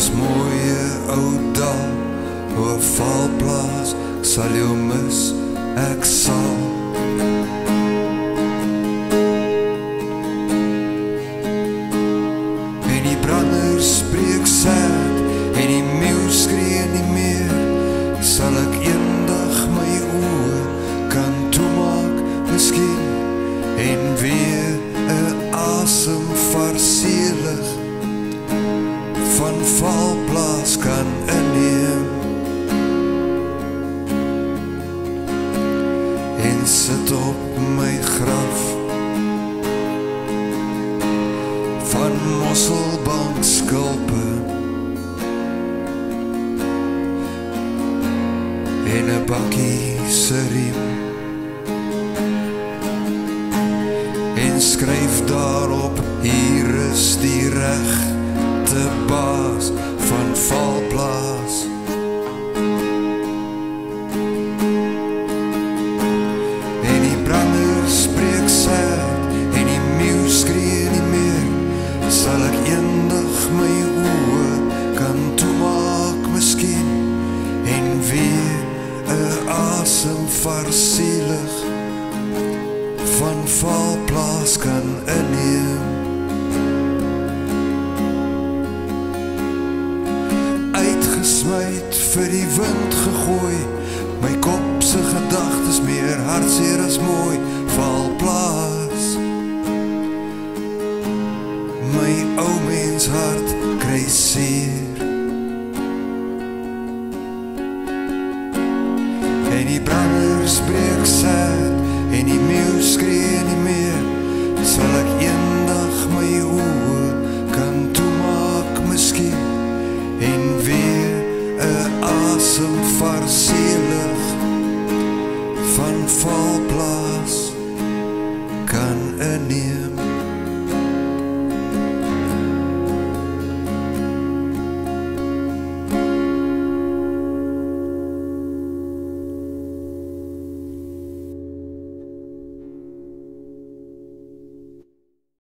ons mooie ou dal, o valplaas, ek sal jou mis, ek sal. En die branders spreek sad, en die meeu skree nie meer, sal ek eendag my oë kan toemaak, miskien, en weer 'n asem varselig van valplaas kan inneem, en sit op my graf van mosselbank skulpe en 'n bakkie se riem, en skryf daarop, hier is die regte baas van valplaas. En die branders spreek sad, en die meeu skree nie meer, sal ek eendag my oë kan toemaak, miskien, en weer 'n asem varselig van valplaas kan inneem. Uitgesmyt, vir die wind gegooi, my kop se gedagtes meer hartseer as mooi, valplaas. My ou mens hart kry seer, en die branders breek sad, en die meeu skree nie meer, sal ek eendag my oë kan toemaak, miskien, en weer 'n asem varselig van valplaas.